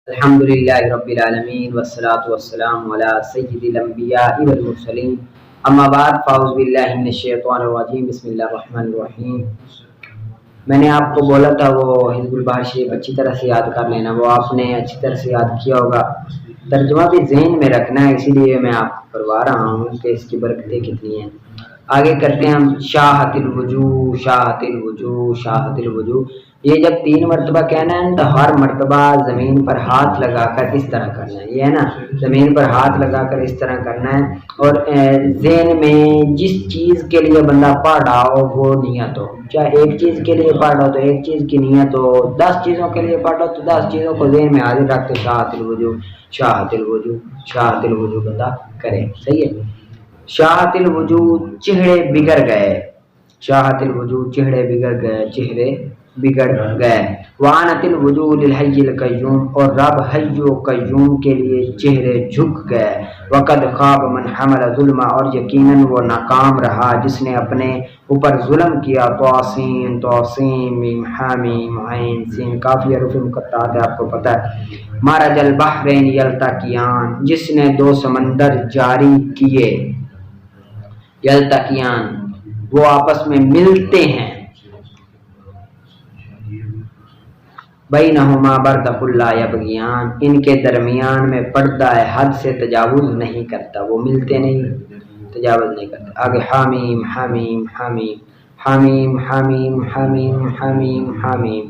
الحمدللہ رب العالمین والصلاة والسلام علی سید الانبیاء والمرسلین اما بعد فاعوذ باللہ من الشیطان الرجیم بسم اللہ الرحمن الرحیم۔ میں نے آپ کو بولا تھا وہ حزب البحر شریف اچھی طرح سے یاد کر لینا، وہ آپ نے اچھی طرح سے یاد کیا ہوگا، ترجمہ بھی ذہن میں رکھنا ہے، اسی لیے میں آپ کو کروا رہا ہوں کہ اس کی برکتیں کتنی ہیں۔ آگے کرتے ہیں ہم شاہت الوجوہ شاہت الوجوہ شاہت الوجوہ۔ یہ جب 3 مرتبہ کہنا ہے تو ہر مرتبہ زمین پر ہاتھ لگا کر اس طرح کرنا ہے، یہ ہے نا، زمین پر ہاتھ لگا کر اس طرح کرنا ہے، اور ذہن میں جس چیز کے لیے بندہ پڑھ رہا ہو وہ نیت ہو، چاہے ایک چیز کے لیے پڑھ رہا ہو تو ایک چیز کی نیت ہو، 10 چیزوں کے لیے پڑھ رہا ہو تو 10 چیزوں کو ذہن میں حاضر رکھ کے شاہت الوجوہ شاہت الوجوہ شاہت الوجوہ بندہ کرے، صحیح ہے۔ شاہت الوجوہ چہرے بگڑ گئے، شاہت الوجوہ چہرے بگڑ گئے، چہرے بگڑ گئے۔ وعنت الوجوہ للحی القیوم، اور رب حی و قیوم کے لیے چہرے جھک گئے۔ وقد خاب من حمل ظلم، اور یقیناً وہ ناکام رہا جس نے اپنے اوپر ظلم کیا۔ توسین توسین میم حامیم عین سین، کافی حروف مقطعات ہے، آپ کو پتہ ہے۔ مرج البحرین یلتقیان، جس نے 2 سمندر جاری کیے، یلتقیان وہ آپس میں ملتے ہیں۔ بینہما برزخ لا یبغیان، ان کے درمیان میں پردہ ہے، حد سے تجاوز نہیں کرتا، وہ ملتے نہیں، تجاوز نہیں کرتا۔ آگے حامیم حامیم حامیم حامیم حامیم حامیم حامیم حامیم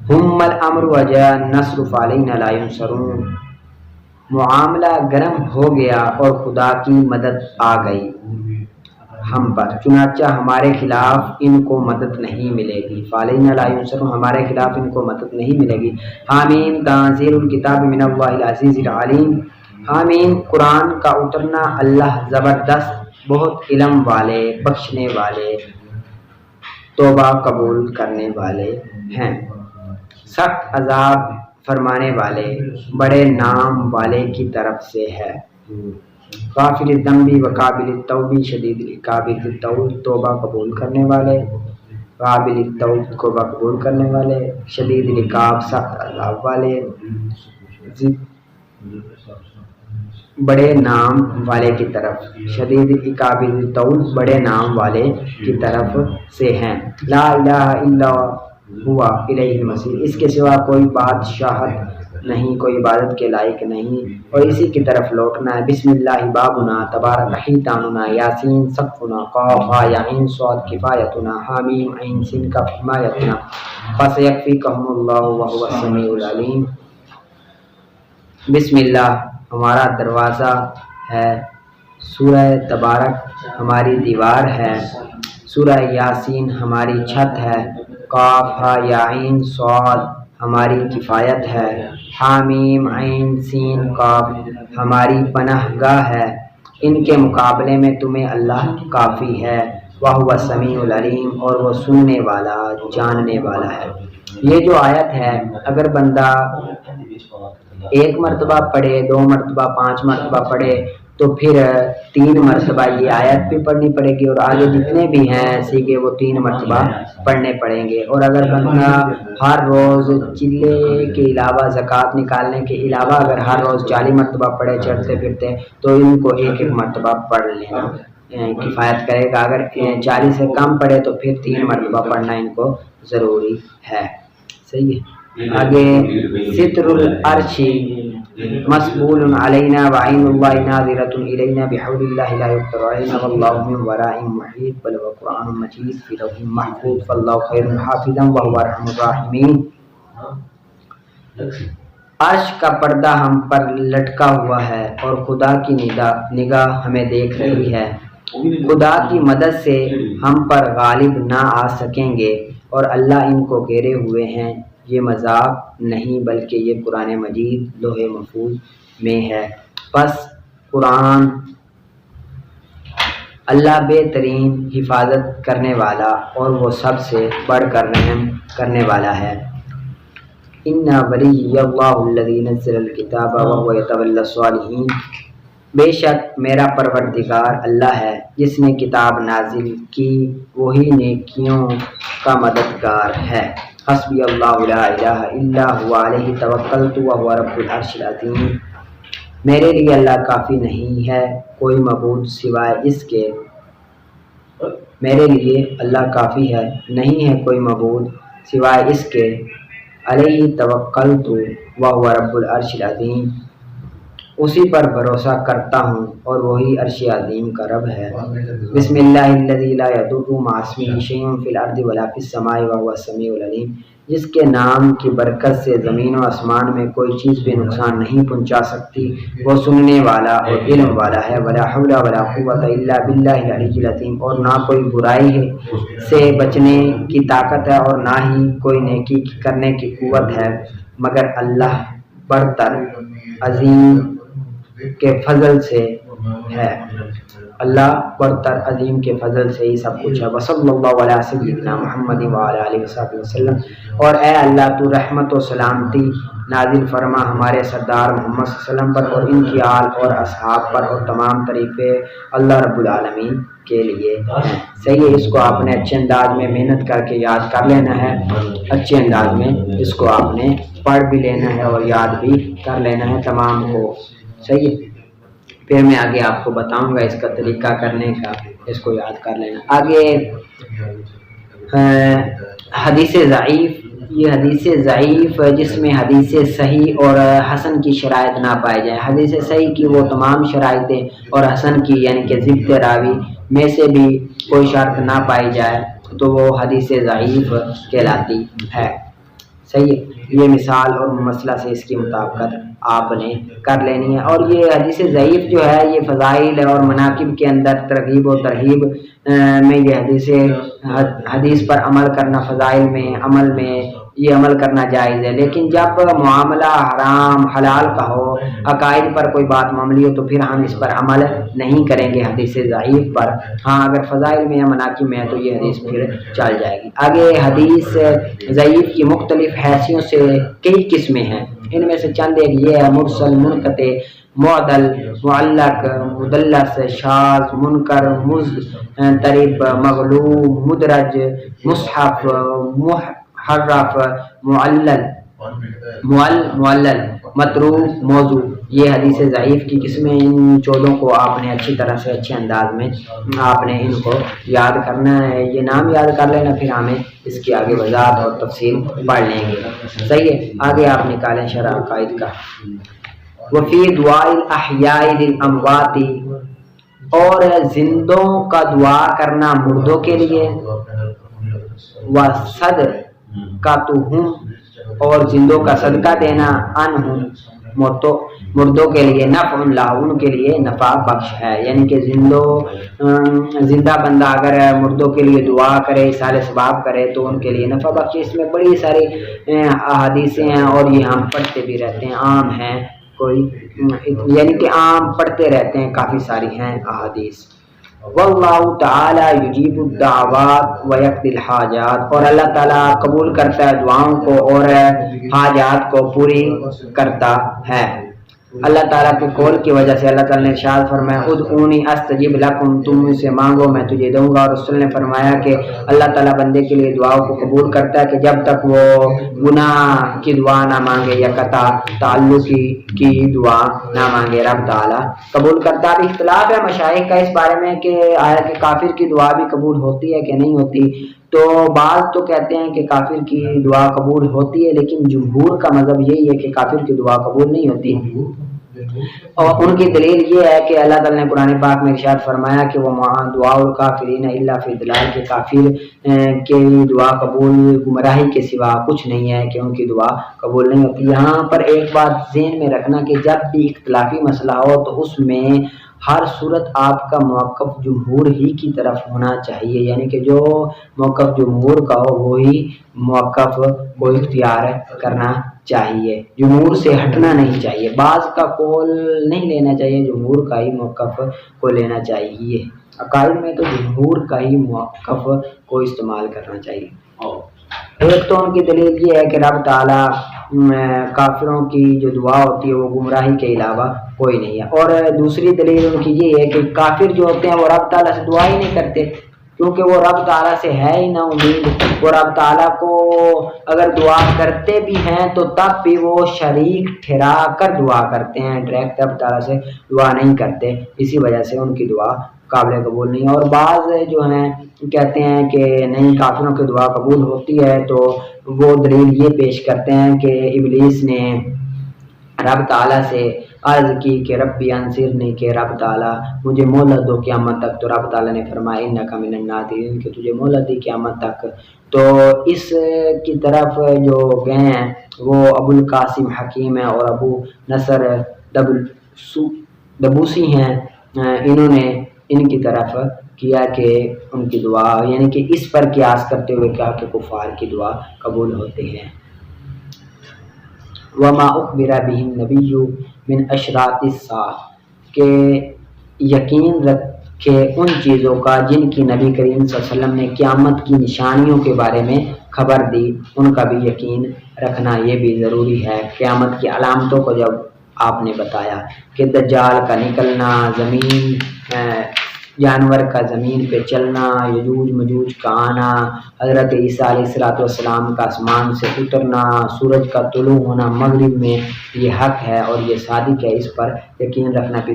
ہم الامر وجاء النصر فعلینا لا ینصرون، معاملہ گرم ہو گیا اور خدا کی مدد آ گئی ہم پر، چنانچہ ہمارے خلاف ان کو مدد نہیں ملے گی۔ فعلینا لا ینصرون، ہمارے خلاف ان کو مدد نہیں ملے گی۔ حامیم تنزیل الکتاب من اللہ العزیز العلیم، حامیم قرآن کا اترنا، اللہ زبردست بہت علم والے، بخشنے والے، توبہ قبول کرنے والے ہیں، سخت عذاب فرمانے والے، بڑے نام والے کی طرف سے ہے۔ غافر الذنب وقابل التوب شدید العقاب ذی الطول، توبہ قبول کرنے والے، قابل التوب توبہ قبول کرنے والے، شدید العقاب سخت عذاب والے، بڑے نام والے کی طرف، شدید العقاب ذی الطول بڑے نام والے کی طرف سے ہیں۔ لا الہ الا ہوا الیہ المصیر، اس کے سوا کوئی بادشاہت نہیں، کوئی عبادت کے لائق نہیں، اور اسی کی طرف لوٹنا ہے۔ بسم اللہ بابنا تبارک حیطاننا یاسین سقفنا قاف ہا یا عین صاد کفایتنا حامیم عین سین کاف حمایتنا فسیکفیکہم اللہ وہو السمیع العلیم۔ بسم اللہ ہمارا دروازہ ہے، سورہ تبارک ہماری دیوار ہے، سورہ یاسین ہماری چھت ہے، قاف ہا یا عین صاد ہماری کفایت ہے، حامیم عین سین قاف ہماری پناہ گاہ ہے، ان کے مقابلے میں تمہیں اللہ کافی ہے۔ وَهُوَ السَّمِيعُ الْعَلِيمُ، اور وہ سننے والا جاننے والا ہے۔ یہ جو آیت ہے اگر بندہ 1 مرتبہ پڑھے، 2 مرتبہ، 5 مرتبہ پڑھے تو پھر 3 مرتبہ یہ آیت بھی پڑھنی پڑے گی، اور آگے جتنے بھی ہیں سیکھے وہ 3 مرتبہ پڑھنے پڑیں گے۔ اور اگر بندہ ہر روز چلے کے علاوہ، زکوٰۃ نکالنے کے علاوہ اگر ہر روز 40 مرتبہ پڑھے چڑھتے پھرتے تو ان کو 1 مرتبہ پڑھ لینا کفایت کرے گا۔ اگر 40 سے کم پڑھے تو پھر 3 مرتبہ پڑھنا ان کو ضروری ہے، صحیح ہے۔ آگے ستر العرش مسبول علینا وعین اللہ ناظرۃ الینا بحول اللہ لا یقدر علینا واللہ من ورائہم محیط بل هو قرآن مجید فی لوح محفوظ فاللہ خیر حافظا وہو ارحم الراحمین۔ عرش کا پردہ ہم پر لٹکا ہوا ہے اور خدا کی نگاہ ہمیں دیکھ رہی ہے، خدا کی مدد سے ہم پر غالب نہ آ سکیں گے، اور اللہ ان کو گھیرے ہوئے ہیں۔ یہ مذاق نہیں بلکہ یہ قرآن مجید لوح محفوظ میں ہے۔ پس قرآن اللہ بہترین حفاظت کرنے والا اور وہ سب سے بڑھ کر رحم کرنے والا ہے۔ ان ولی اللہ الذی نزل الکتاب وهو یتولی الصالحین، بے شک میرا پروردگار اللہ ہے جس نے کتاب نازل کی، وہی نیکیوں کا مددگار ہے۔ حسبی اللہ لا الہ الا هو علیہ توکلت وهو رب العرش العظیم، میرے لیے اللہ کافی نہیں ہے کوئی معبود سوائے اس کے، میرے لیے اللہ کافی ہے نہیں ہے کوئی معبود سوائے اس کے، علیہ توکلت وهو رب العرش العظیم، اسی پر بھروسہ کرتا ہوں اور وہی عرش عظیم کا رب ہے۔ بسم اللہ الذی لا یضر مع اسمہ شیء فی الارض ولا فی السماء وهو السمیع العلیم، جس کے نام کی برکت سے زمین و آسمان میں کوئی چیز بھی نقصان نہیں پہنچا سکتی، وہ سننے والا اور علم والا ہے۔ ولا حول ولا قوۃ الا باللہ العلی العظیم، اور نہ کوئی برائی سے بچنے کی طاقت ہے اور نہ ہی کوئی نیکی کرنے کی قوت ہے مگر اللہ برتر عظیم کے فضل سے ہے، اللہ برتر عظیم کے فضل سے ہی سب کچھ ہے۔ وصلی اللہ علیہ سیدنا محمد وعلی آلہ وصحبہ وسلم، اور اے اللہ تو رحمت و سلامتی نازل فرما ہمارے سردار محمد صلی اللہ علیہ وسلم پر اور ان کی آل اور اصحاب پر، اور تمام تعریفیں اللہ رب العالمین کے لیے ہیں۔ صحیح ہے، اس کو آپ نے اچھے انداز میں محنت کر کے یاد کر لینا ہے، اچھے انداز میں اس کو آپ نے پڑھ بھی لینا ہے اور یاد بھی کر لینا ہے تمام کو۔ صحیح ہے، پھر میں آگے آپ کو بتاؤں گا اس کا طریقہ کرنے کا، اس کو یاد کر لینا۔ آگے حدیث ضعیف، یہ حدیث ضعیف جس میں حدیث صحیح اور حسن کی شرائط نہ پائی جائے۔ حدیث صحیح کی وہ تمام شرائطیں اور حسن کی یعنی کہ ضبط راوی میں سے بھی کوئی شرط نہ پائی جائے تو وہ حدیث ضعیف کہلاتی ہے۔ صحیح ہے، یہ مثال اور مسئلہ سے اس کی مطابقت آپ نے کر لینی ہے۔ اور یہ حدیث ضعیف جو ہے یہ فضائل اور مناقب کے اندر ترغیب و ترہیب میں یہ حدیث پر عمل کرنا، فضائل میں عمل میں یہ عمل کرنا جائز ہے، لیکن جب معاملہ حرام حلال کا ہو، عقائد پر کوئی بات معاملی ہو تو پھر ہم اس پر عمل نہیں کریں گے حدیث ضعیف پر۔ ہاں اگر فضائل میں یا مناقب میں ہے تو یہ حدیث پھر چل جائے گی۔ آگے حدیث ضعیف کی مختلف حیثیتوں سے کئی قسمیں ہیں، ان میں سے چند ایک یہ ہے: مرسل، منقطع، معدل، معلق، مدلس، شاذ، منکر، مضطرب، مغلوب، مدرج، مصحف، محرف، معلل، متروک، موضوع۔ یہ حدیث ضعیف کی قسمیں، ان چودوں کو آپ نے اچھی طرح سے اچھے انداز میں آپ نے ان کو یاد کرنا ہے، یہ نام یاد کر لینا، پھر ہمیں اس کی آگے وضاحت اور تفصیل پڑھ لیں گے۔ صحیح ہے، آگے آپ نکالیں شرح عقائد کا۔ وفی دعاء الاحیاء للاموات، اور زندوں کا دعا کرنا مردوں کے لیے، وصدقۃہم، اور زندوں کا صدقہ دینا، عنہم، مردوں کے لیے، نفع لہ، ان کے لیے نفع بخش ہے، یعنی کہ زندہ بندہ اگر مردوں کے لیے دعا کرے، ایصال ثواب کرے تو ان کے لیے نفع بخش۔ اس میں بڑی ساری احادیثیں ہیں اور یہ ہم پڑھتے بھی رہتے ہیں، عام ہیں، کوئی یعنی کہ عام پڑھتے رہتے ہیں، کافی ساری ہیں احادیث۔ واللہ تعالی یجیب الدعوات ویقضی الحاجات، اور اللہ تعالیٰ قبول کرتا ہے دعاؤں کو اور حاجات کو پوری کرتا ہے۔ اللہ تعالیٰ کے قول کی وجہ سے اللہ تعالیٰ نے ارشاد فرمایا ادعونی استجب لکم، تم مجھ سے مانگو میں تجھے دوں گا۔ اور رسول نے فرمایا کہ اللہ تعالیٰ بندے کے لیے دعاؤں کو قبول کرتا ہے کہ جب تک وہ گناہ کی دعا نہ مانگے یا قطع تعلق کی دعا نہ مانگے، رب تعالیٰ قبول کرتا ہے۔ اختلاف ہے مشائخ کا اس بارے میں کہ آیا کہ کافر کی دعا بھی قبول ہوتی ہے کہ نہیں ہوتی، تو بعض تو کہتے ہیں کہ کافر کی دعا قبول ہوتی ہے، لیکن جمہور کا مذہب یہی ہے کہ کافر کی دعا قبول نہیں ہوتی، اور ان کی دلیل یہ ہے کہ اللہ تعالیٰ نے قرآن پاک میں ارشاد فرمایا کہ وہ دعاء الکافرین الا فی ضلال، کے کافر کی دعا قبول گمراہی کے سوا کچھ نہیں ہے کہ ان کی دعا قبول نہیں ہوتی۔ یہاں پر ایک بات ذہن میں رکھنا کہ جب بھی اختلافی مسئلہ ہو تو اس میں ہر صورت آپ کا موقف جمہور ہی کی طرف ہونا چاہیے، یعنی کہ جو موقف جمہور کا ہو وہی موقف کو اختیار کرنا چاہیے، جمہور سے ہٹنا نہیں چاہیے، بعض کا قول نہیں لینا چاہیے، جمہور کا ہی موقف کو لینا چاہیے۔ عقائد میں تو جمہور کا ہی موقف کو استعمال کرنا چاہیے۔ ایک تو ان کی دلیل یہ ہے کہ رب تعالیٰ کافروں کی جو دعا ہوتی ہے وہ گمراہی کے علاوہ کوئی نہیں ہے، اور دوسری دلیل ان کی یہ ہے کہ کافر جو ہوتے ہیں وہ رب تعالیٰ سے دعا ہی نہیں کرتے، کیونکہ وہ رب تعالیٰ سے ہے ہی نہ امید. وہ رب تعالیٰ کو اگر دعا کرتے بھی ہیں تو تب بھی وہ شریک ٹھہرا کر دعا کرتے ہیں، ڈائریکٹ رب تعالیٰ سے دعا نہیں کرتے. اسی وجہ سے ان کی دعا قابل قبول نہیں. اور بعض جو ہیں کہتے ہیں کہ نہیں کافروں کی دعا قبول ہوتی ہے، تو وہ دلیل یہ پیش کرتے ہیں کہ ابلیس نے رب تعالیٰ سے عرض کی کہ ربی انصرنی، کہ رب تعالیٰ مجھے مہلت دو قیامت تک. تو رب تعالیٰ نے فرمایا انک من الناظرین، کہ تجھے مہلت دی قیامت تک. تو اس کی طرف جو گئے ہیں وہ ابو القاسم حکیم ہیں اور ابو نصر دبوسی ہیں. انہوں نے ان کی طرف کیا کہ ان کی دعا، یعنی کہ اس پر قیاس کرتے ہوئے کہا کہ کفار کی دعا قبول ہوتے ہیں. وما اخبر به النبی من اشراط الساعہ، کہ یقین رکھے ان چیزوں کا جن کی نبی کریم صلی اللہ علیہ وسلم نے قیامت کی نشانیوں کے بارے میں خبر دی، ان کا بھی یقین رکھنا یہ بھی ضروری ہے. قیامت کی علامتوں کو جب آپ نے بتایا کہ دجال کا نکلنا، زمین جانور کا زمین پہ چلنا، یجوج مجوج کا آنا، حضرت عیسیٰ علیہ السلام کا آسمان سے اترنا، سورج کا طلوع ہونا مغرب میں، یہ حق ہے اور یہ صادق ہے. اس پر یقین رکھنا بھی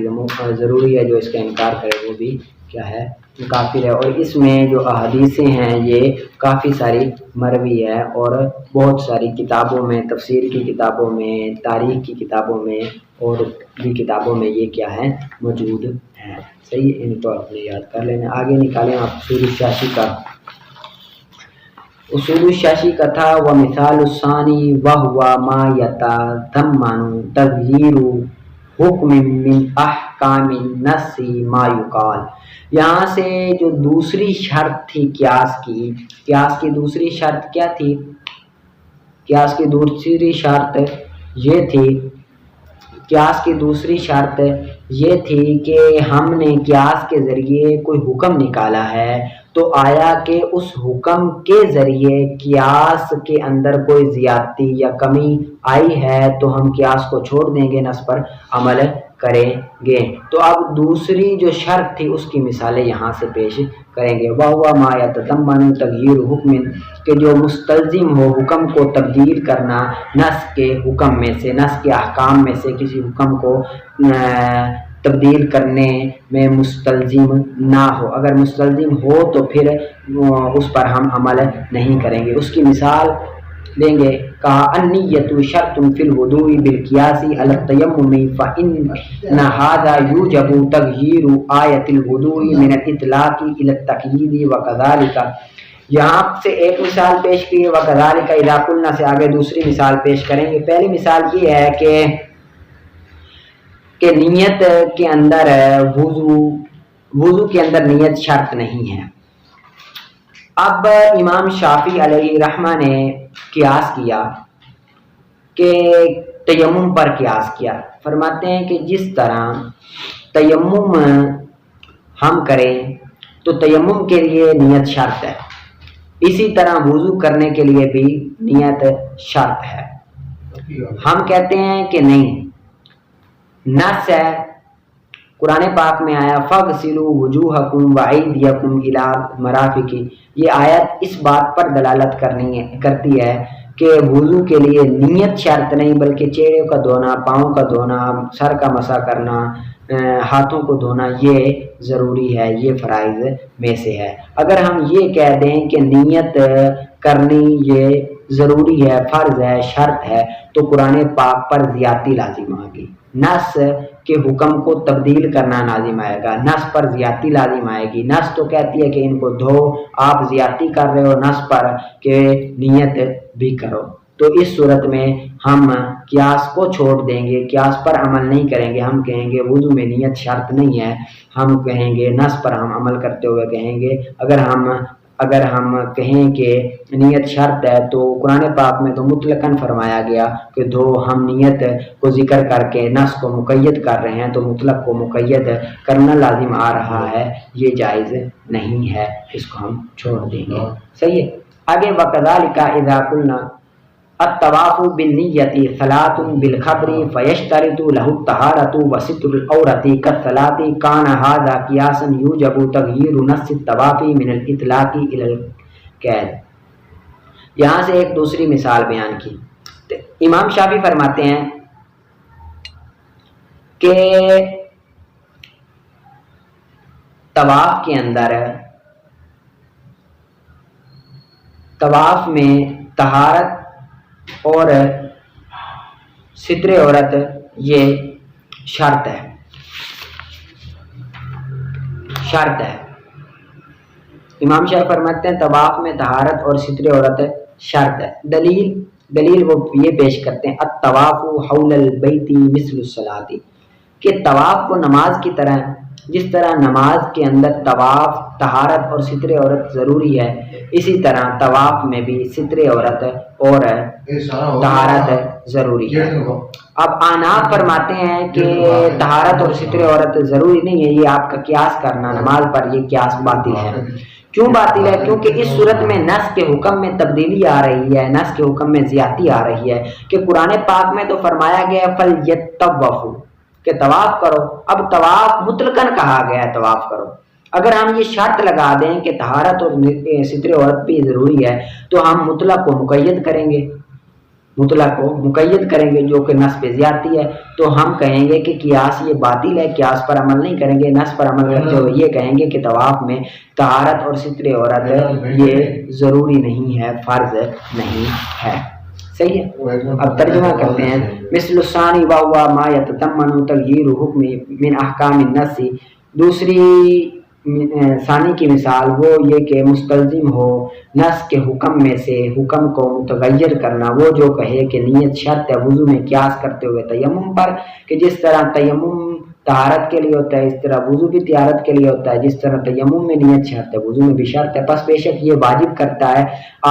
ضروری ہے. جو اس کا انکار کرے وہ بھی کیا ہے، کافر ہے. اور اس میں جو احادیثیں ہیں یہ کافی ساری مروی ہے اور بہت ساری کتابوں میں، تفسیر کی کتابوں میں، تاریخ کی کتابوں میں اور بھی کتابوں میں یہ کیا ہے، موجود ہیں. صحیح، ان کو اپنے یاد کر لینا. آگے نکالیں آپ اصول الشاشی کا. اصول الشاشی کا تھا ومثال الثانی وهو ما يتضمن تغییر حکم من احکام النص ما یقال. یہاں سے جو دوسری شرط تھی قیاس کی دوسری شرط کیا تھی؟ قیاس کی دوسری شرط یہ تھی، قیاس کی دوسری شرط یہ تھی کہ ہم نے قیاس کے ذریعے کوئی حکم نکالا ہے، تو آیا کہ اس حکم کے ذریعے قیاس کے اندر کوئی زیادتی یا کمی آئی ہے تو ہم قیاس کو چھوڑ دیں گے، نص پر عمل کریں گے. تو اب دوسری جو شرط تھی اس کی مثالیں یہاں سے پیش کریں گے. وَهُوَ مَا يَتَضَمَّنُ تَغْيِيرُ حُکْمٍ، کہ جو مستلزم ہو حکم کو تبدیل کرنا، نص کے حکم میں سے، نص کے احکام میں سے کسی حکم کو تبدیل کرنے میں مستلزم نہ ہو. اگر مستلزم ہو تو پھر اس پر ہم عمل نہیں کریں گے. اس کی مثال دیں گے. کہا النیۃ شرط فی الوضوء بالقیاس علی التیمم فإن هذا یوجب تغییر آیۃ الوضوء من الاطلاق الی التقیید وکذالک. یہاں سے ایک مثال پیش کی ہے، وکذالک اذا قلنا سے آگے دوسری مثال پیش کریں گے. پہلی مثال یہ ہے کہ نیت کے اندر وضو کے اندر نیت شرط نہیں ہے. اب امام شافعی علیہ رحمہ نے قیاس کیا کہ تیمم پر قیاس کیا. فرماتے ہیں کہ جس طرح تیمم ہم کریں تو تیمم کے لیے نیت شرط ہے، اسی طرح وضو کرنے کے لیے بھی نیت شرط ہے. ہم کہتے ہیں کہ نہیں، نص ہے، قرآن پاک میں آیا فَاغْسِلُوا وُجُوهَكُمْ وَأَيْدِيَكُمْ إِلَى الْمَرَافِقِ. یہ آیت اس بات پر دلالت کرتی ہے کہ وضو کے لیے نیت شرط نہیں بلکہ چہرے کا دھونا، پاؤں کا دھونا، سر کا مسح کرنا، ہاتھوں کو دھونا یہ ضروری ہے، یہ فرائض میں سے ہے. اگر ہم یہ کہہ دیں کہ نیت کرنی یہ ضروری ہے، فرض ہے، شرط ہے، تو قرآن پاک پر زیادتی لازم آ گئی. نص کے حکم کو تبدیل کرنا لازم آئے گا، نص پر زیادتی لازم آئے گی. نص تو کہتی ہے کہ ان کو دھو، آپ زیادتی کر رہے ہو نص پر کہ نیت بھی کرو. تو اس صورت میں ہم قیاس کو چھوڑ دیں گے، قیاس پر عمل نہیں کریں گے. ہم کہیں گے وضو میں نیت شرط نہیں ہے، ہم کہیں گے نص پر ہم عمل کرتے ہوئے کہیں گے. اگر ہم کہیں کہ نیت شرط ہے تو قرآن پاک میں تو مطلقاً فرمایا گیا کہ دو، ہم نیت کو ذکر کر کے نص کو مقید کر رہے ہیں تو مطلق کو مقید کرنا لازم آ رہا ہے، یہ جائز نہیں ہے، اس کو ہم چھوڑ دیں گے. صحیح ہے. آگے وَكَذَلِكَ إِذَا قُلْنَا، الطواف بالنیۃ صلاۃ بالخبر فیشترط له الطہارۃ وستر العورۃ کالصلاۃ کان ھذا قیاسا یوجب تغییر نص الطواف من الاطلاق الی القید۔ یہاں سے ایک دوسری مثال بیان کی۔ امام شافعی فرماتے ہیں کہ طواف کے اندر، طواف میں طہارت اور ستر عورت یہ شرط ہے، شرط ہے۔ امام شافعی فرماتے ہیں طواف میں طہارت اور ستر عورت شرط ہے۔ دلیل وہ یہ پیش کرتے ہیں الطواف حول البیت مثل الصلاۃ، کہ طواف کو نماز کی طرح، جس طرح نماز کے اندر طواف طہارت اور ستر عورت ضروری ہے، اسی طرح طواف میں بھی ستر عورت اور طہارت ضروری ہے۔ اب احناف فرماتے ہیں کہ طہارت اور ستر عورت ضروری نہیں ہے، یہ آپ کا قیاس کرنا نماز پر، یہ قیاس باطل ہے۔ کیوں باطل ہے؟ کیونکہ اس صورت میں نص کے حکم میں تبدیلی آ رہی ہے، نص کے حکم میں زیادتی آ رہی ہے کہ قرآن پاک میں تو فرمایا گیا ہے فَلْيَطَّوَّفُوا کہ طواف کرو، اب طواف مطلقاً کہا گیا ہے طواف کرو۔ اگر ہم یہ شرط لگا دیں کہ طہارت اور ستر عورت بھی ضروری ہے تو ہم مطلق کو مقید کریں گے، مطلق کو مقید کریں گے جو کہ نص پہ زیادتی ہے، تو ہم کہیں گے کہ قیاس یہ باطل ہے، قیاس پر عمل نہیں کریں گے، نص پر عمل کرتے ہوئے یہ کہیں گے کہ طواف میں طہارت اور ستر عورت یہ ضروری نہیں ہے، فرض نہیں ہے۔ صحیح ہے۔ اب ترجمہ کرتے ہیں مثل الثانی وہو ما یتضمن تغییر حکم من احکام النص، دوسری ثانی کی مثال وہ یہ کہ مستلزم ہو نص کے حکم میں سے حکم کو متغیر کرنا، وہ جو کہے کہ نیت شرط ہے وضو میں قیاس کرتے ہوئے تیمم پر، کہ جس طرح تیمم طہارت کے لیے ہوتا ہے اس طرح وضو بھی طہارت کے لیے ہوتا ہے، جس طرح تیمم میں نیت شرط ہے وضو میں بھی شرط ہے، پس بے شک یہ واجب کرتا ہے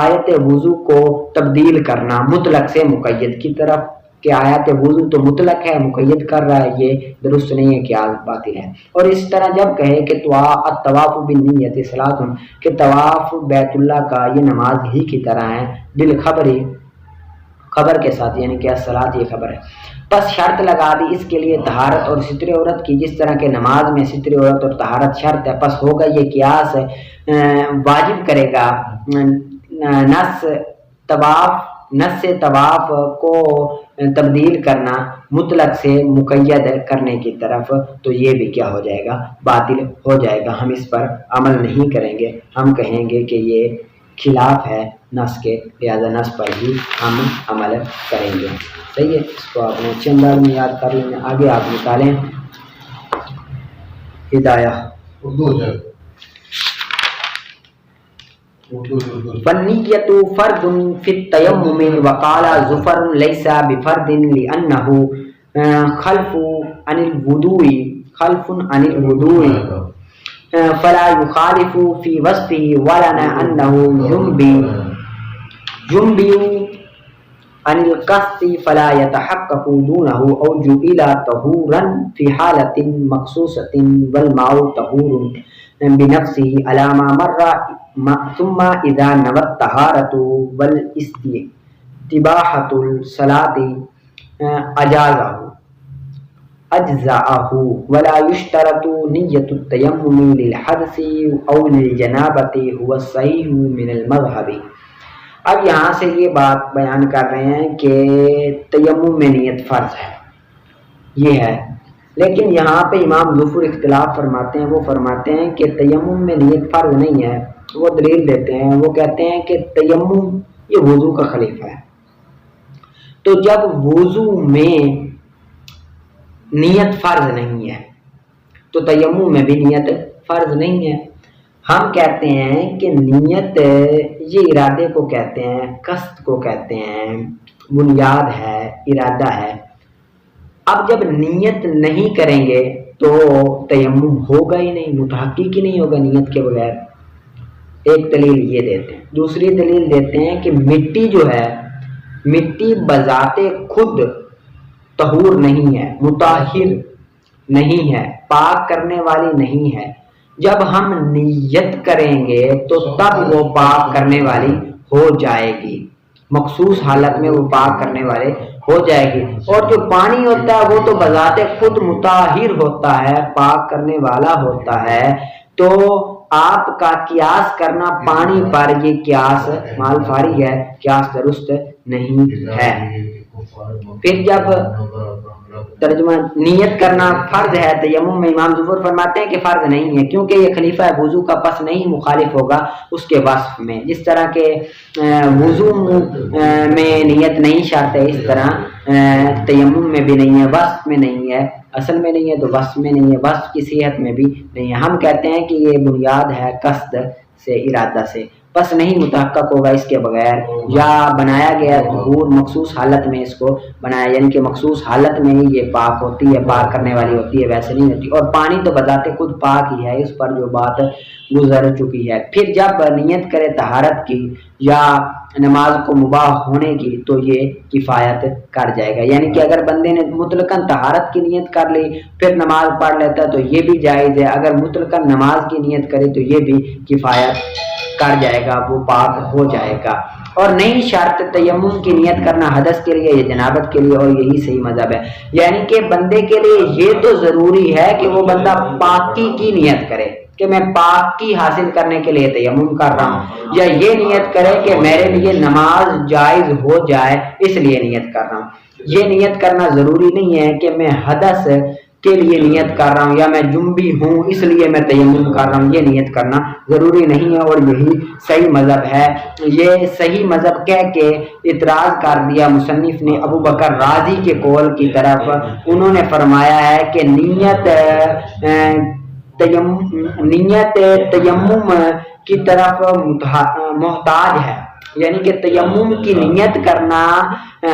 آیت وضو کو تبدیل کرنا مطلق سے مقید کی طرف، کہ آیات وضو تو مطلق ہے مقید کر رہا ہے، یہ درست نہیں ہے، قیاس باطل ہے۔ اور اس طرح جب کہے کہ الطواف بالنیت صلاۃ، کہ طواف بیت اللہ کا یہ نماز ہی کی طرح ہے، بالخبر خبر کے ساتھ، یعنی کہ الصلاۃ یہ خبر ہے، بس شرط لگا دی اس کے لیے طہارت اور ستر عورت کی، جس طرح کہ نماز میں ستر عورت اور طہارت شرط ہے، پس ہوگا یہ قیاس واجب کرے گا نص طواف کو تبدیل کرنا مطلق سے مقید کرنے کی طرف، تو یہ بھی کیا ہو جائے گا؟ باطل ہو جائے گا۔ ہم اس پر عمل نہیں کریں گے، ہم کہیں گے کہ یہ خلاف ہے نص کے، لہذا نص پر ہی ہم عمل کریں گے۔ صحیح ہے، اس کو آپ نے اچھے انداز میں یاد کر لیں۔ آگے آپ نکالیں ہدایہ فالنیۃ فرض فی التیمم وقال ظفر لیس بفرض لأنه خلف عن الوضوء فلا يخالف في وصفه ولنا أنه ينبئ عن القصد فلا يتحقق دونه أو جعل طهورا في حالة مخصوصة والماء طهور بنفسه على ما مر، ثم إذا نوى الطهارة والاستباحة الصلاة أجزأه ولا يشترط نية التيمم للحدث أو للجنابة هو الصحيح من المذهب۔ اب یہاں سے یہ بات بیان کر رہے ہیں کہ تیمم میں نیت فرض ہے، یہ ہے، لیکن یہاں پہ امام ظفر اختلاف فرماتے ہیں، وہ فرماتے ہیں کہ تیمم میں نیت فرض نہیں ہے، وہ دلیل دیتے ہیں، وہ کہتے ہیں کہ تیمم یہ وضو کا خلیفہ ہے، تو جب وضو میں نیت فرض نہیں ہے تو تیمم میں بھی نیت فرض نہیں ہے۔ ہم کہتے ہیں کہ نیت یہ ارادے کو کہتے ہیں، قصد کو کہتے ہیں، بنیاد ہے، ارادہ ہے۔ اب جب نیت نہیں کریں گے تو تیمم ہوگا ہی نہیں، متحقق ہی نہیں ہوگا نیت کے بغیر۔ ایک دلیل یہ دیتے ہیں۔ دوسری دلیل دیتے ہیں کہ مٹی جو ہے، مٹی بذات خود طہور نہیں ہے، مطہر نہیں ہے، پاک کرنے والی نہیں ہے، جب ہم نیت کریں گے تو تب وہ پاک کرنے والی ہو جائے گی۔ مخصوص حالت میں وہ پاک کرنے والے ہو جائے گی۔ اور جو پانی ہوتا ہے وہ تو بذات خود مطہر ہوتا ہے، پاک کرنے والا ہوتا ہے، تو آپ کا قیاس کرنا پانی پر یہ قیاس مال فارغ ہے، قیاس درست نہیں ہے۔ پھر جب ترجمہ نیت کرنا فرض ہے تیمم میں، امام ظفر فرماتے ہیں کہ فرض نہیں ہے، کیونکہ یہ خلیفہ وضو کا پس نہیں مخالف ہوگا اس کے وصف میں۔ جس طرح کہ وضو میں نیت نہیں شرط ہے، اس طرح تیمم میں بھی نہیں ہے، وصف میں نہیں ہے، اصل میں نہیں ہے تو وصف میں نہیں ہے، وصف کی صحت میں بھی نہیں ہے۔ ہم کہتے ہیں کہ یہ بنیاد ہے قصد سے، ارادہ سے، پس نہیں متحقق ہوگا اس کے بغیر، یا بنایا گیا طہور مخصوص حالت میں اس کو بنایا، یعنی کہ مخصوص حالت میں ہی یہ پاک ہوتی ہے، پاک کرنے والی ہوتی ہے، ویسے نہیں ہوتی۔ اور پانی تو بذات خود پاک ہی ہے، اس پر جو بات گزر چکی ہے۔ پھر جب نیت کرے طہارت کی یا نماز کو مباح ہونے کی تو یہ کفایت کر جائے گا، یعنی کہ اگر بندے نے مطلقاً طہارت کی نیت کر لی پھر نماز پڑھ لیتا ہے تو یہ بھی جائز ہے، اگر مطلقاً نماز کی نیت کرے تو یہ بھی کفایت کر جائے گا، وہ پاک ہو جائے گا۔ اور نہیں شرط تیمم کی نیت کرنا حدث کے لیے یا جنابت کے لیے، اور یہی صحیح مذہب ہے، یعنی کہ بندے کے لیے یہ تو ضروری ہے کہ وہ بندہ پاکی کی نیت کرے کہ میں پاکی حاصل کرنے کے لیے تیمم کر رہا ہوں، یا یہ نیت کرے کہ میرے لیے نماز جائز ہو جائے اس لیے نیت کر رہا ہوں۔ یہ نیت کرنا ضروری نہیں ہے کہ میں حدث کے لیے نیت کر رہا ہوں یا میں جنبی ہوں اس لیے میں تیمم کر رہا ہوں، یہ نیت کرنا ضروری نہیں ہے، اور یہی صحیح مذہب ہے۔ یہ صحیح مذہب کہہ کے اعتراض کر دیا مصنف نے ابو بکر رازی کے قول کی طرف، انہوں نے فرمایا ہے کہ نیت تیمم کی طرف محتاج ہے، یعنی کہ تیمم کی نیت کرنا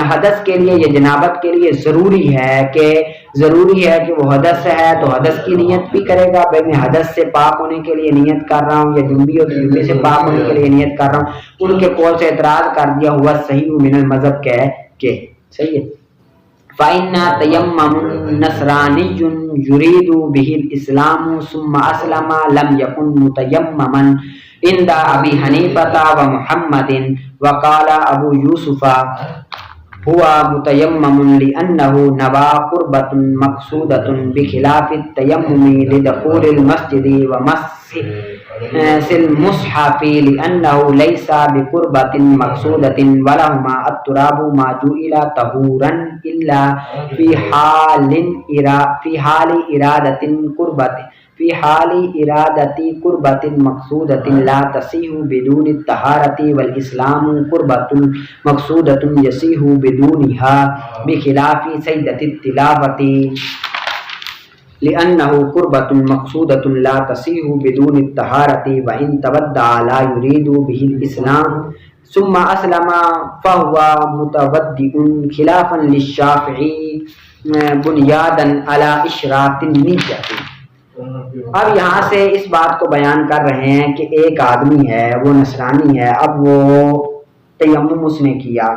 حدث کے لیے یا جنابت کے لیے ضروری ہے کہ وہ حدث ہے تو حدث کی نیت بھی کرے گا، بھائی میں حدث سے پاک ہونے کے لیے نیت کر رہا ہوں، یا جنبی ہو تو جنبی سے پاک ہونے کے لیے نیت کر رہا ہوں۔ ان کے قول سے اعتراض کر دیا ہوا صحیح من المذہب کہہ کے، صحیح ہے۔ فَإِنَّ تَيَمَّمٌ نَصْرَانِيٌّ يُرِيدُ بِهِ الْإِسْلَامُ ثُمَّ أَسْلَمَ لَمْ يَكُنْ مُتَيَمَّمًا عند أبي حنيفة ومحمد وقال أبو يوسف هو متيمم لأنه نوى قربة مقصودة بخلاف التيمم لدخول المسجد ومس المصحف لأنه ليس بقربة مقصودة ولهما التراب ما جعل طهورا إلا في حال إرادة قربة مقصودة لا تصح بدون الطهارة، والإسلام قربة مقصودة يصح بدونها بخلاف سجدة التلاوة لأنه قربة مقصودة لا تصح بدون الطهارة، وإن تودع لا يريد به الإسلام ثم أسلم فهو متودع خلافا للشافعي بنيادا على إشراط النية۔ اب یہاں سے اس بات کو بیان کر رہے ہیں کہ ایک آدمی ہے، وہ نصرانی ہے، اب وہ تیمم اس نے کیا،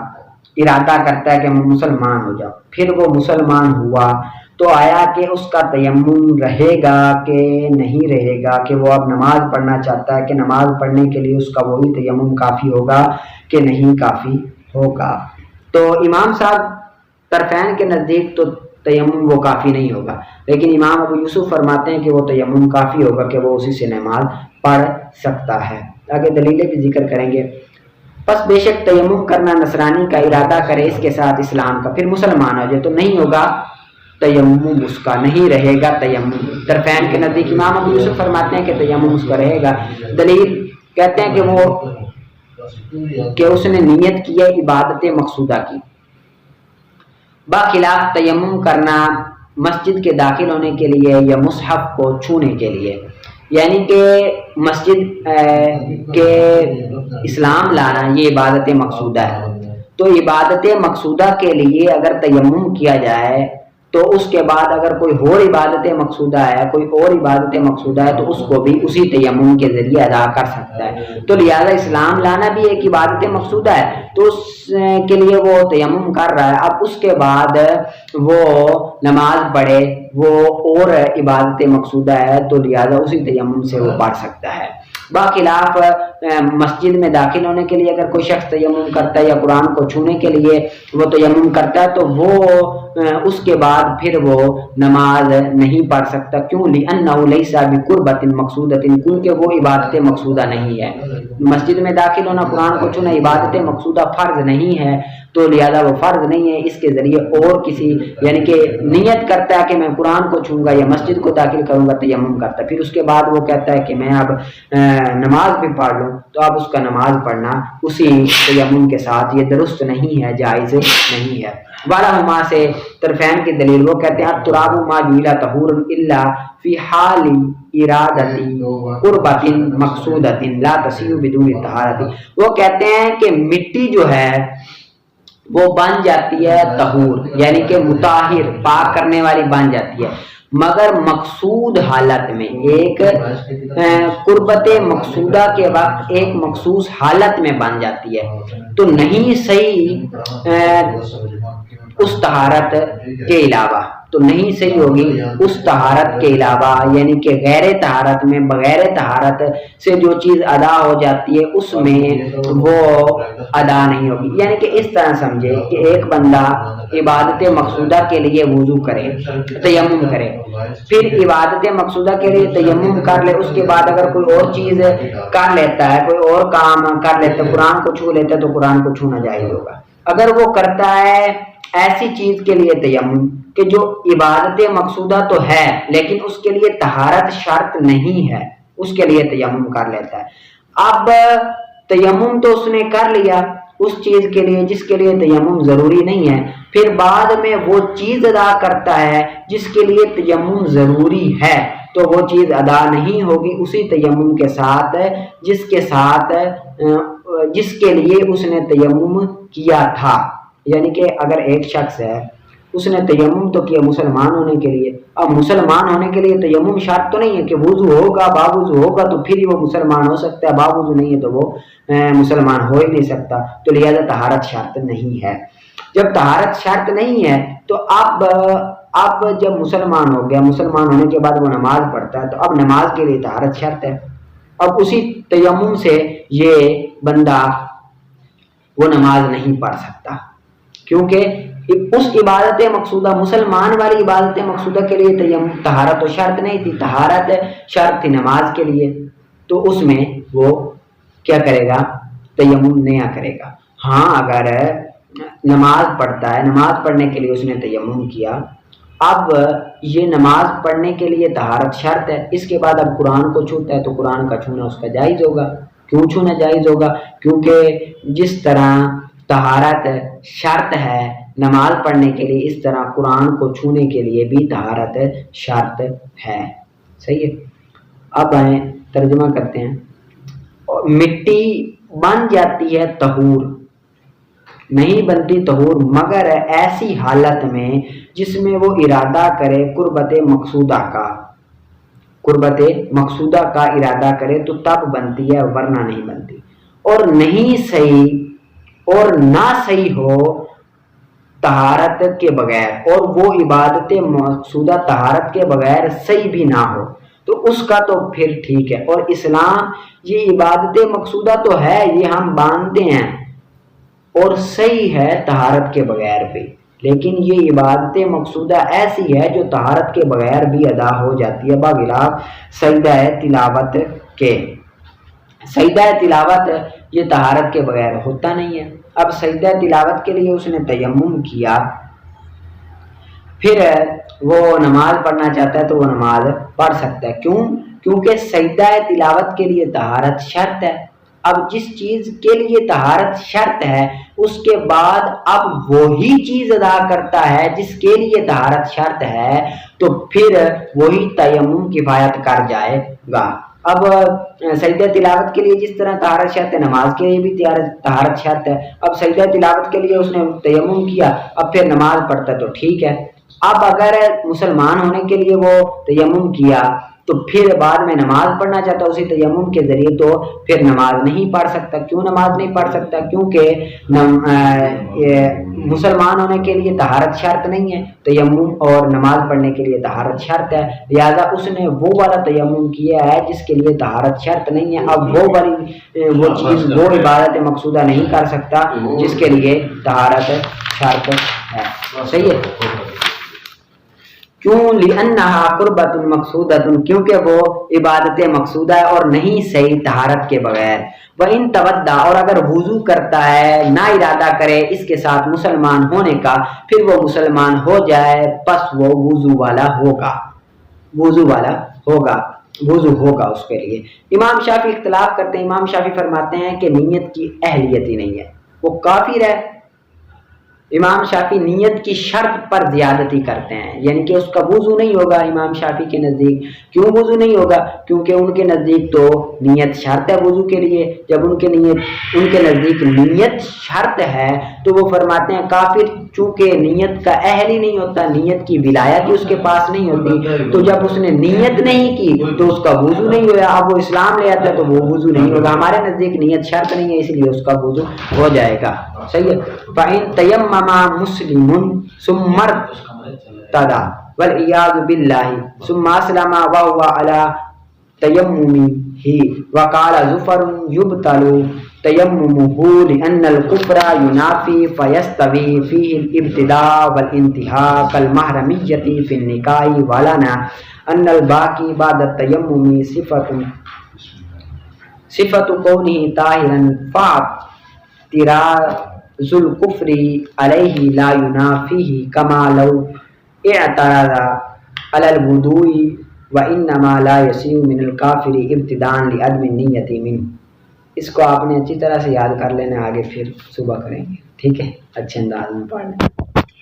ارادہ کرتا ہے کہ میں مسلمان ہو جاؤں، پھر وہ مسلمان ہوا تو آیا کہ اس کا تیمم رہے گا کہ نہیں رہے گا، کہ وہ اب نماز پڑھنا چاہتا ہے کہ نماز پڑھنے کے لیے اس کا وہی تیمم کافی ہوگا کہ نہیں کافی ہوگا۔ تو امام صاحب طرفین کے نزدیک تو تیمم وہ کافی نہیں ہوگا، لیکن امام ابو یوسف فرماتے ہیں کہ وہ تیمم کافی ہوگا کہ وہ اسی سے نماز پڑھ سکتا ہے۔ آگے دلیلیں بھی ذکر کریں گے۔ پس بے شک تیمم کرنا نصرانی کا ارادہ کرے اس کے ساتھ اسلام کا، پھر مسلمان ہو جائے تو نہیں ہوگا تیمم، اس کا نہیں رہے گا تیمم۔ طرفین کے نزدیک امام ابو یوسف فرماتے ہیں کہ تیمم اس کا رہے گا۔ دلیل کہتے ہیں کہ اس نے نیت کی ہے عبادت مقصودہ کی، باخلاف تیمم کرنا مسجد کے داخل ہونے کے لیے یا مصحف کو چھونے کے لیے، یعنی کہ مسجد کے اسلام لانا یہ عبادت مقصودہ ہے۔ تو عبادت مقصودہ کے لیے اگر تیمم کیا جائے تو اس کے بعد اگر کوئی اور عبادت مقصودہ ہے، کوئی اور عبادت مقصودہ ہے تو اس کو بھی اسی تیمم کے ذریعے ادا کر سکتا ہے۔ تو لہذا اسلام لانا بھی ایک عبادت مقصودہ ہے، تو اس کے لیے وہ تیمم کر رہا ہے، اب اس کے بعد وہ نماز پڑھے، وہ اور عبادت مقصودہ ہے تو لہذا اسی تیمم سے وہ پڑھ سکتا ہے۔ باخلاف مسجد میں داخل ہونے کے لیے اگر کوئی شخص تیمم کرتا ہے یا قرآن کو چھونے کے لیے وہ تیمم کرتا ہے تو وہ اس کے بعد پھر وہ نماز نہیں پڑھ سکتا. کیوں؟ لِأَنَّهُ لَيْسَ بِقُرْبَةٍ مَقْصُودَةٍ، کیونکہ وہ عبادت مقصودہ نہیں ہے. مسجد میں داخل ہونا، قرآن کو چھونا عبادت مقصودہ فرض نہیں ہے، تو لہذا وہ فرض نہیں ہے. اس کے ذریعے اور کسی یعنی کہ نیت کرتا ہے کہ میں قرآن کو چھوں گا یا مسجد کو داخل کروں گا، تیمم کرتا ہے. پھر اس کے بعد وہ کہتا ہے کہ میں اب نماز بھی پڑھ لوں، تو اب اس کا نماز پڑھنا اسی تیمم کے ساتھ یہ درست نہیں ہے، جائز نہیں ہے. وَلَهُمَا سے طرفین کی دلیل وہ کہتے ہیں التراب ما جعل طہورا الا فی حال ارادۃ قربۃ مقصودۃ لا تصح بدون طہارۃ. وہ کہتے ہیں کہ مٹی جو ہے وہ بن جاتی ہے طہور، یعنی کہ مطہر، پاک کرنے والی بن جاتی ہے، مگر مقصود حالت میں، ایک قربت مقصودہ کے وقت ایک مخصوص حالت میں بن جاتی ہے. تو نہیں صحیح اس طہارت کے علاوہ، تو نہیں صحیح ہوگی اس طہارت کے علاوہ، یعنی کہ غیر طہارت میں، بغیر طہارت سے جو چیز ادا ہو جاتی ہے اس میں وہ ادا نہیں ہوگی. یعنی کہ اس طرح سمجھے کہ ایک بندہ عبادت مقصودہ کے لیے وضو کرے، تیمم کرے، پھر عبادت مقصودہ کے لیے تیمم کر لے، اس کے بعد اگر کوئی اور چیز کر لیتا ہے، کوئی اور کام کر لیتا ہے، قرآن کو چھو لیتا ہے، تو قرآن کو چھونا جائز ہوگا. اگر وہ کرتا ہے ایسی چیز کے لیے تیمم کہ جو عبادت مقصودہ تو ہے لیکن اس کے لیے طہارت شرط نہیں ہے، اس کے لیے تیمم کر لیتا ہے. اب تیمم تو اس نے کر لیا اس چیز کے لیے جس کے لیے تیمم ضروری نہیں ہے، پھر بعد میں وہ چیز ادا کرتا ہے جس کے لیے تیمم ضروری ہے، تو وہ چیز ادا نہیں ہوگی اسی تیمم کے ساتھ جس کے لیے اس نے تیمم کیا تھا. یعنی کہ اگر ایک شخص ہے اس نے تیمم تو کیا مسلمان ہونے کے لیے، اب مسلمان ہونے کے لیے تیمم شرط تو نہیں ہے کہ وضو ہوگا، باوضو ہوگا تو پھر ہی وہ مسلمان ہو سکتا ہے، باوضو نہیں ہے تو وہ مسلمان ہو ہی نہیں سکتا. تو لہذا طہارت شرط نہیں ہے. جب طہارت شرط نہیں ہے تو اب جب مسلمان ہو گیا، مسلمان ہونے کے بعد وہ نماز پڑھتا ہے، تو اب نماز کے لیے طہارت شرط ہے. اب اسی تیمم سے یہ بندہ وہ نماز نہیں پڑھ سکتا، کیونکہ اس عبادت مقصودہ، مسلمان والی عبادت مقصودہ کے لیے طہارت و شرط نہیں تھی، طہارت شرط تھی نماز کے لیے، تو اس میں وہ کیا کرے گا؟ تیمم نیا کرے گا. ہاں اگر نماز پڑھتا ہے، نماز پڑھنے کے لیے اس نے تیمم کیا، اب یہ نماز پڑھنے کے لیے طہارت شرط ہے، اس کے بعد اب قرآن کو چھوتا ہے تو قرآن کا چھونا اس کا جائز ہوگا. کیوں چھونا جائز ہوگا؟ کیونکہ جس طرح طہارت شرط ہے نماز پڑھنے کے لیے، اس طرح قرآن کو چھونے کے لیے بھی طہارت شرط ہے. صحیح ہے. اب آئیں ترجمہ کرتے ہیں. مٹی بن جاتی ہے طہور، نہیں بنتی طہور مگر ایسی حالت میں جس میں وہ ارادہ کرے قربت مقصودہ کا ارادہ کرے تو تب بنتی ہے، ورنہ نہیں بنتی. اور نہیں صحیح اور نہ صحیح ہو طہارت کے بغیر، اور وہ عبادت مقصودہ طہارت کے بغیر صحیح بھی نہ ہو، تو اس کا تو پھر ٹھیک ہے. اور اسلام یہ عبادت مقصودہ تو ہے، یہ ہم مانتے ہیں اور صحیح ہے طہارت کے بغیر بھی، لیکن یہ عبادت مقصودہ ایسی ہے جو طہارت کے بغیر بھی ادا ہو جاتی ہے، بخلاف سجدہ تلاوت کے. سجدہ تلاوت یہ طہارت کے بغیر ہوتا نہیں ہے. اب سجدہ تلاوت کے لیے اس نے تیمم کیا، پھر وہ نماز پڑھنا چاہتا ہے تو وہ نماز پڑھ سکتا ہے. کیوں؟ کیونکہ سجدہ تلاوت کے لیے طہارت شرط ہے. اب جس چیز کے لیے طہارت شرط ہے اس کے بعد اب وہی چیز ادا کرتا ہے جس کے لیے طہارت شرط ہے، تو پھر وہی تیمم کفایت کر جائے گا. اب سجدہ تلاوت کے لیے جس طرح طہارت شرط ہے، نماز کے لیے بھی طہارت شرط ہے. اب سجدہ تلاوت کے لیے اس نے تیمم کیا، اب پھر نماز پڑھتا ہے تو ٹھیک ہے. اب اگر مسلمان ہونے کے لیے وہ تیمم کیا تو پھر بعد میں نماز پڑھنا چاہتا ہے اسی تیمم کے ذریعے، تو پھر نماز نہیں پڑھ سکتا۔ کیوں نماز نہیں پڑھ سکتا؟ کیونکہ مسلمان ہونے کے لیے طہارت شرط نہیں ہے، تیمم اور نماز پڑھنے کے لیے طہارت شرط ہے، لہذا اس نے وہ والا تیمم کیا ہے جس کے لیے طہارت شرط نہیں ہے۔ اب وہ چیز وہ عبادت مقصودہ نہیں کر سکتا جس کے لیے طہارت شرط ہے۔ صحیح ہے؟ کیوں؟ لِأَنَّهَا قُرْبَةٌ مَقْصُودَةٌ، کیونکہ وہ عبادت مقصودہ ہے اور نہیں صحیح طہارت کے بغیر۔ وَإِن تَوَدَّعَ، اور اگر وضو کرتا ہے، نہ ارادہ کرے اس کے ساتھ مسلمان ہونے کا، پھر وہ مسلمان ہو جائے، پس وہ وضو والا ہوگا، وضو والا ہوگا، وضو ہوگا اس کے لیے۔ امام شافعی اختلاف کرتے ہیں، امام شافعی فرماتے ہیں کہ نیت کی اہلیت ہی نہیں ہے، وہ کافر ہے۔ امام شافعی نیت کی شرط پر زیادتی کرتے ہیں، یعنی کہ اس کا وضو نہیں ہوگا امام شافعی کے نزدیک۔ کیوں وضو نہیں ہوگا؟ کیونکہ ان کے نزدیک تو نیت شرط ہے وضو کے لیے۔ جب ان کے نزدیک نیت شرط ہے تو وہ فرماتے ہیں کافر، چونکہ نیت کا اہل ہی نہیں ہوتا، نیت کی ولایت ہی اس کے پاس نہیں ہوتی، تو جب اس نے نیت نہیں کی تو اس کا وضو نہیں ہوا۔ اب وہ اسلام لے آتا ہے تو وہ وضو نہیں ہوگا۔ ہمارے نزدیک نیت شرط نہیں ہے، اس لیے اس کا وضو ہو جائے گا۔ صحیح ہے؟ فَإِن تَيَمَّمَ مُسْلِمٌ ثُمَّ ارْتَدَى وَالْعِيَاذُ بِاللَّهِ ثُمَّ أَسْلَمَ وَهُوَ عَلَى تَيَمُّمِهِ وَقَالَ زُفَرٌ يُبْطَلُ تَيَمُّمُهُ لِأَنَّ الْكُفْرَ يُنَافِي فَيَسْتَوِي فِيهِ الْإِبْتِدَاءُ وَالْإِنْتِهَاءُ كَالْمَحْرَمِيَّةِ فِي النِّكَاحِ وَلَنَا أَنَّ الْبَاقِي بَعْدَ التَّيَمُّمِ صِفَةُ كَوْنِهِ طَاهِرًا فَاعْتِرَاضُ الْكُفْرِ عَلَيْهِ لَا يُنَافِيهِ كَمَا لَوْ اعْتَرَضَ عَلَى الْوُضُوءِ وَإِنَّمَا لَا يَصِيرُ مِنَ الْكَافِرِ ابْتِدَاءً لِعَدْمِ النِّيَّةِ مِنْهُ۔ اس کو آپ نے اچھی طرح سے یاد کر لینا، آگے پھر صبح کریں گے، ٹھیک ہے؟ اچھے انداز میں پڑھ لیں۔